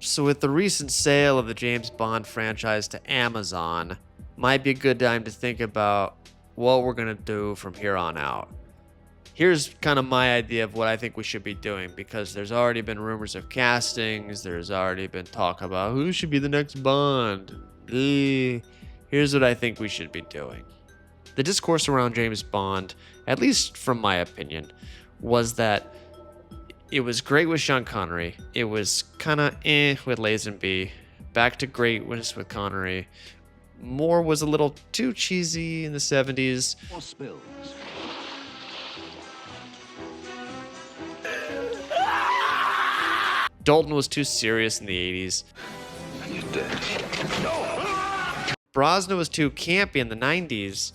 So with the recent sale of the James Bond franchise to Amazon, might be a good time to think about what we're going to do from here on out. Here's kind of my idea of what I think we should be doing, because there's already been rumors of castings, there's already been talk about who should be the next Bond. Here's what I think we should be doing. The discourse around James Bond, at least from my opinion, was that it was great with Sean Connery. It was kind of with Lazenby. Back to greatness with Connery. Moore was a little too cheesy in the 70s. More spills. Dalton was too serious in the 80s. And you're dead. Brosnan was too campy in the 90s.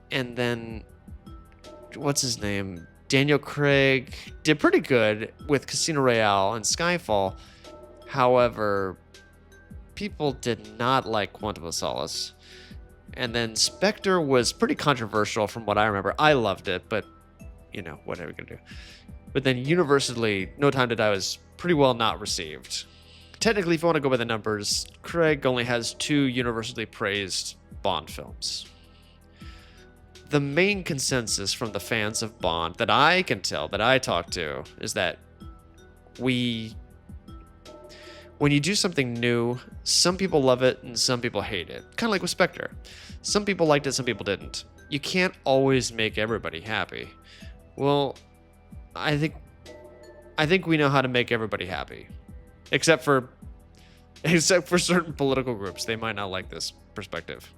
And then, what's his name? Daniel Craig did pretty good with Casino Royale and Skyfall. However, people did not like Quantum of Solace. And then Spectre was pretty controversial from what I remember. I loved it, but, you know, what are we going to do? But then universally, No Time to Die was pretty well not received. Technically, if you want to go by the numbers, Craig only has 2 universally praised Bond films. The main consensus from the fans of Bond that I can tell, that I talk to, is that when you do something new, some people love it and some people hate it. Kind of like with Spectre. Some people liked it, some people didn't. You can't always make everybody happy. Well, I think we know how to make everybody happy. Except for certain political groups. They might not like this perspective.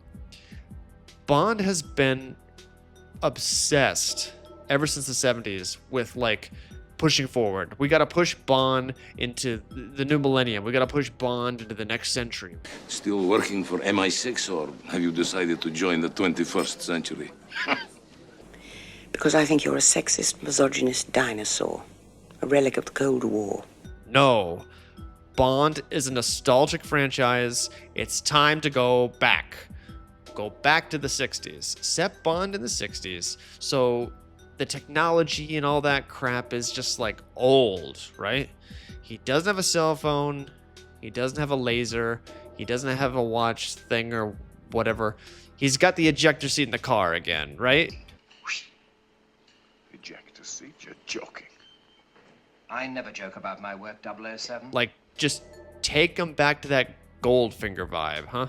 Bond has been obsessed ever since the 70s with like pushing forward. We got to push Bond into the new millennium. We got to push Bond into the next century. Still working for MI6, or have you decided to join the 21st century? Because I think you're a sexist, misogynist dinosaur. A relic of the Cold War. No. Bond is a nostalgic franchise. It's time to go back. Go back to the 60s. Set Bond in the 60s. So the technology and all that crap is just like old, right? He doesn't have a cell phone. He doesn't have a laser. He doesn't have a watch thing or whatever. He's got the ejector seat in the car again, right? Ejector seat? You're joking. I never joke about my work, 007. Like, just take him back to that Goldfinger vibe, huh?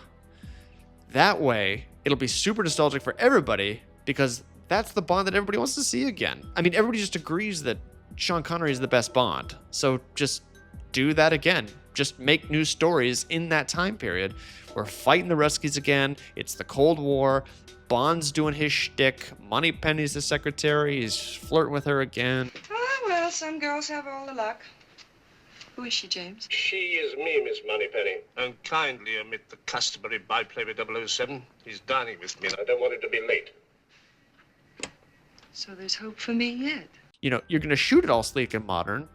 That way, it'll be super nostalgic for everybody, because that's the Bond that everybody wants to see again. I mean, everybody just agrees that Sean Connery is the best Bond. So just do that again. Just make new stories in that time period. We're fighting the Ruskies again. It's the Cold War. Bond's doing his shtick. Moneypenny's the secretary. He's flirting with her again. Oh, well, some girls have all the luck. Who is she, James? She is me, Miss Moneypenny. And kindly omit the customary byplay with 007. He's dining with me, and I don't want him to be late. So there's hope for me yet. You know, you're going to shoot it all sleek and modern,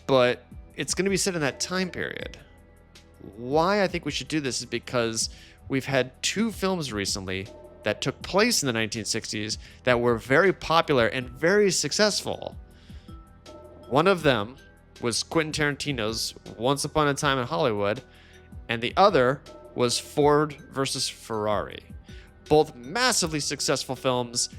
but it's going to be set in that time period. Why I think we should do this is because we've had 2 films recently that took place in the 1960s that were very popular and very successful. One of them was Quentin Tarantino's Once Upon a Time in Hollywood, and the other was Ford versus Ferrari. Both massively successful films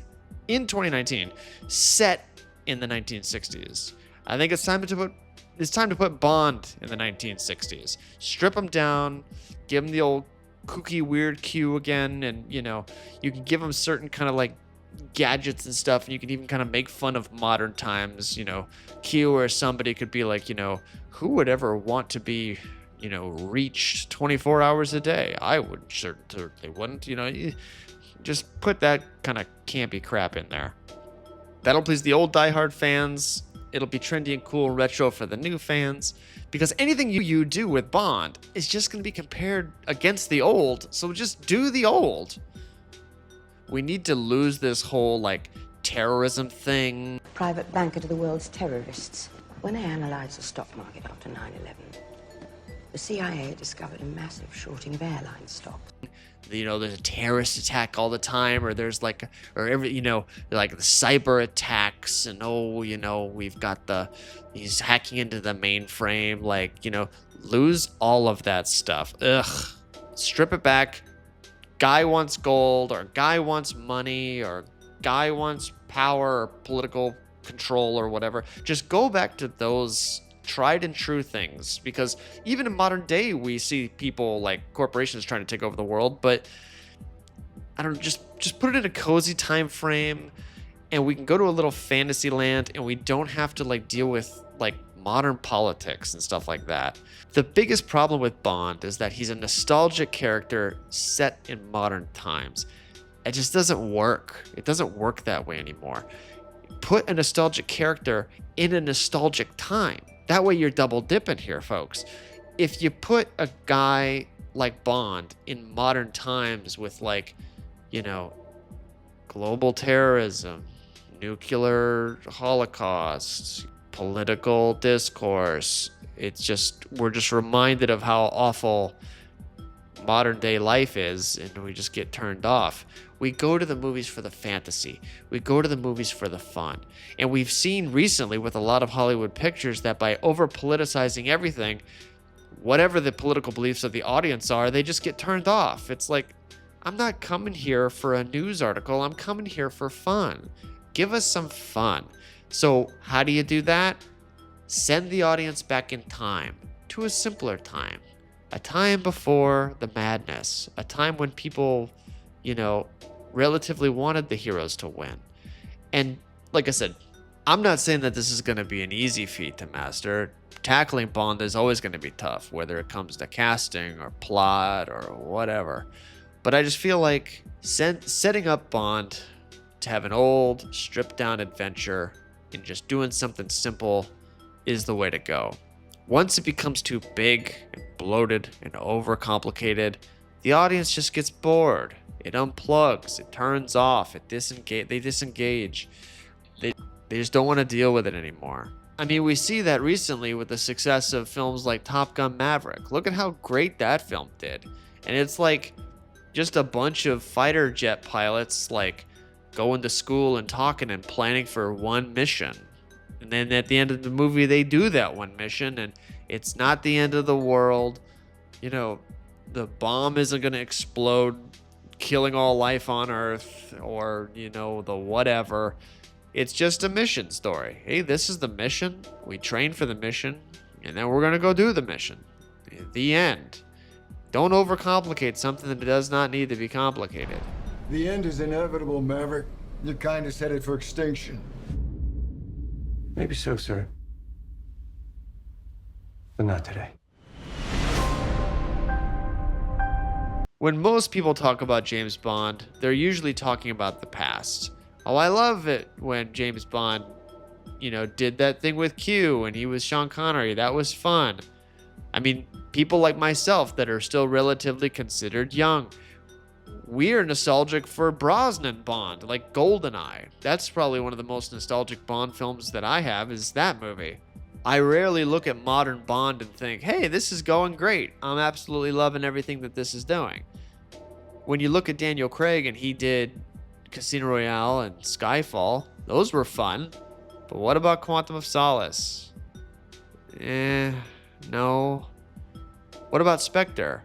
in 2019, set in the 1960s. I think it's time to put Bond in the 1960s. Strip him down, give him the old kooky weird Q again, and you know, you can give him certain kind of like gadgets and stuff, and you can even kind of make fun of modern times, you know, Q, or somebody could be like, you know, who would ever want to be, you know, reached 24 hours a day? I would certainly wouldn't, you know. Just put that kind of campy crap in there. That'll please the old diehard fans. It'll be trendy and cool and retro for the new fans, because anything you do with Bond is just going to be compared against the old, so just do the old. We need to lose this whole, like, terrorism thing. Private banker to the world's terrorists. When I analysed the stock market after 9/11, The CIA discovered a massive shorting of airline stock. There's a terrorist attack all the time, or there's like, or every, like the cyber attacks, and we've got he's hacking into the mainframe, lose all of that stuff. Ugh, strip it back. Guy wants gold, or guy wants money, or guy wants power or political control or whatever. Just go back to those tried and true things, because even in modern day we see people like corporations trying to take over the world, but I don't know, just put it in a cozy time frame, and we can go to a little fantasy land, and we don't have to deal with modern politics and stuff like that. The biggest problem with Bond is that he's a nostalgic character set in modern times. It just doesn't work. It doesn't work that way anymore. Put a nostalgic character in a nostalgic time. That way you're double dipping here, folks. If you put a guy like Bond in modern times with global terrorism, nuclear holocaust, political discourse, we're just reminded of how awful modern day life is, and we just get turned off. We go to the movies for the fantasy. We go to the movies for the fun. And we've seen recently with a lot of Hollywood pictures that by over politicizing everything, whatever the political beliefs of the audience are, they just get turned off. It's like, I'm not coming here for a news article. I'm coming here for fun. Give us some fun. So how do you do that? Send the audience back in time, to a simpler time. A time before the madness. A time when people, relatively wanted the heroes to win. And like I said, I'm not saying that this is going to be an easy feat to master. Tackling Bond is always going to be tough, whether it comes to casting or plot or whatever. But I just feel like setting up Bond to have an old, stripped-down adventure and just doing something simple is the way to go. Once it becomes too big and bloated and overcomplicated, the audience just gets bored. It unplugs, it turns off, they disengage. They just don't want to deal with it anymore. I mean, we see that recently with the success of films like Top Gun Maverick. Look at how great that film did. And it's like just a bunch of fighter jet pilots going to school and talking and planning for one mission. And then at the end of the movie, they do that one mission, and it's not the end of the world. The bomb isn't going to explode, killing all life on Earth, or, the whatever. It's just a mission story. Hey, this is the mission. We trained for the mission, and then we're going to go do the mission. The end. Don't overcomplicate something that does not need to be complicated. The end is inevitable, Maverick. Your kind is headed for extinction. Maybe so, sir. But not today. When most people talk about James Bond, they're usually talking about the past. Oh, I love it when James Bond, did that thing with Q and he was Sean Connery. That was fun. I mean, people like myself that are still relatively considered young, we are nostalgic for Brosnan Bond, like GoldenEye. That's probably one of the most nostalgic Bond films that I have, is that movie. I rarely look at modern Bond and think, hey, this is going great. I'm absolutely loving everything that this is doing. When you look at Daniel Craig and he did Casino Royale and Skyfall, those were fun. But what about Quantum of Solace? No. What about Spectre?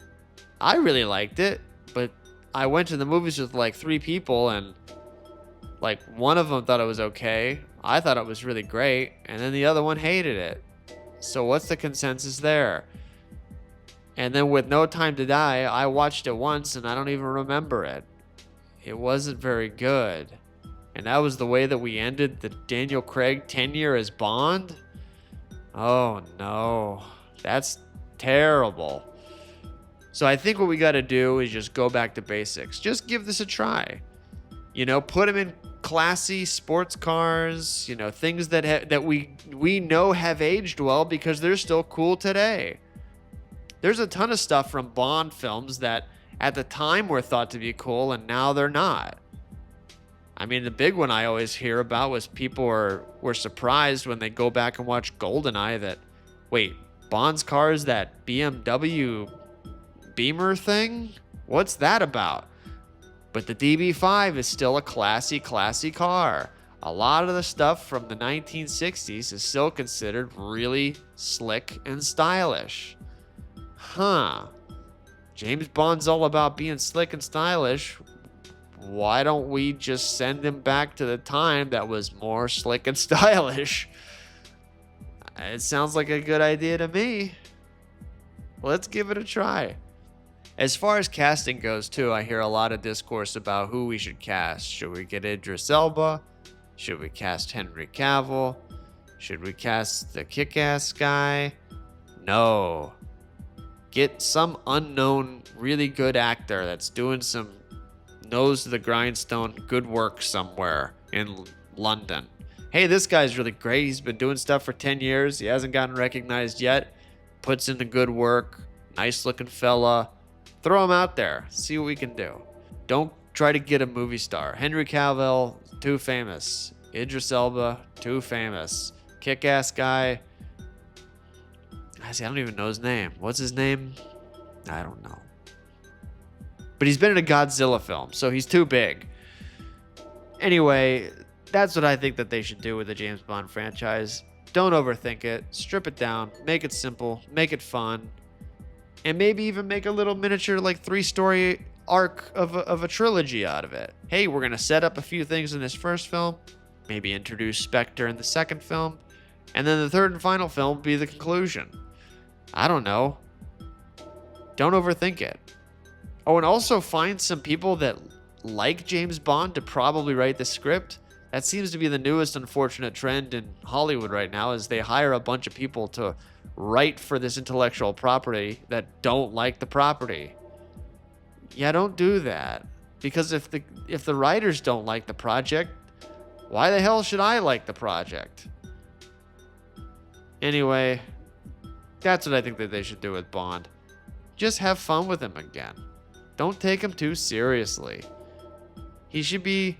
I really liked it, but I went to the movies with 3 people, and one of them thought it was okay. I thought it was really great, and then the other one hated it. So what's the consensus there? And then with No Time to Die, I watched it once and I don't even remember it. It wasn't very good. And that was the way that we ended the Daniel Craig tenure as Bond? Oh no, that's terrible. So I think what we got to do is just go back to basics. Just give this a try. Put them in classy sports cars, things that we know have aged well because they're still cool today. There's a ton of stuff from Bond films that at the time were thought to be cool and now they're not. I mean, the big one I always hear about was people were surprised when they go back and watch GoldenEye that, wait, Bond's car is that BMW Beamer thing? What's that about? But the DB5 is still a classy car. A lot of the stuff from the 1960s is still considered really slick and stylish. Huh. James Bond's all about being slick and stylish. Why don't we just send him back to the time that was more slick and stylish? It sounds like a good idea to me. Let's give it a try. As far as casting goes, too, I hear a lot of discourse about who we should cast. Should we get Idris Elba? Should we cast Henry Cavill? Should we cast the Kick-Ass guy? No. Get some unknown, really good actor that's doing some nose to the grindstone good work somewhere in London. Hey, this guy's really great. He's been doing stuff for 10 years. He hasn't gotten recognized yet. Puts in the good work. Nice looking fella. Throw him out there. See what we can do. Don't try to get a movie star. Henry Cavill, too famous. Idris Elba, too famous. Kick-Ass guy. I don't even know his name. What's his name? I don't know. But he's been in a Godzilla film, so he's too big. Anyway, that's what I think that they should do with the James Bond franchise. Don't overthink it. Strip it down. Make it simple. Make it fun. And maybe even make a little miniature, like, 3-story arc of a trilogy out of it. Hey, we're going to set up a few things in this first film. Maybe introduce Spectre in the second film. And then the third and final film will be the conclusion. I don't know. Don't overthink it. Oh, and also find some people that like James Bond to probably write the script. That seems to be the newest unfortunate trend in Hollywood right now, is they hire a bunch of people to write for this intellectual property that don't like the property. Yeah, don't do that. Because if the writers don't like the project, why the hell should I like the project? Anyway, that's what I think that they should do with Bond. Just have fun with him again. Don't take him too seriously. He should be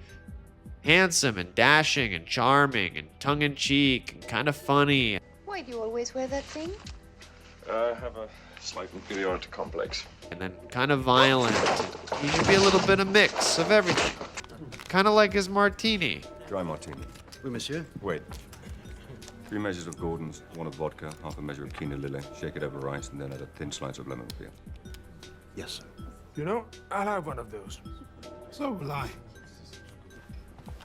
handsome and dashing and charming and tongue-in-cheek and kind of funny. Why do you always wear that thing? I have a slight inferiority complex. And then kind of violent. He should be a little bit of mix of everything. Kind of like his martini. Dry martini. Oui, monsieur. Wait. 3 measures of Gordon's, 1 of vodka, half a measure of quinoa lily. Shake it over rice and then add a thin slice of lemon peel. Yes, sir. You know, I'll have one of those. So will I.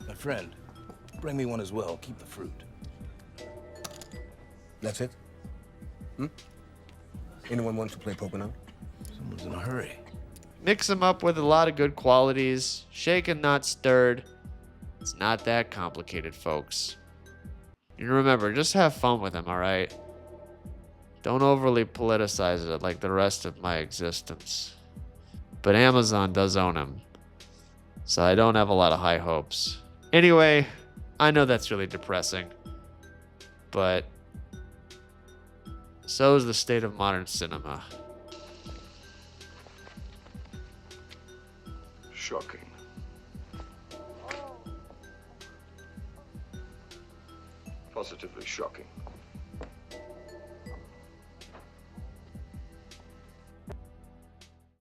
My friend, bring me one as well. Keep the fruit. That's it? Anyone wants to play Pocono? Someone's in a hurry. Mix them up with a lot of good qualities. Shaken, not stirred. It's not that complicated, folks. And remember, just have fun with him, alright? Don't overly politicize it like the rest of my existence. But Amazon does own him, so I don't have a lot of high hopes. Anyway, I know that's really depressing, but so is the state of modern cinema. Shocking. Positively shocking.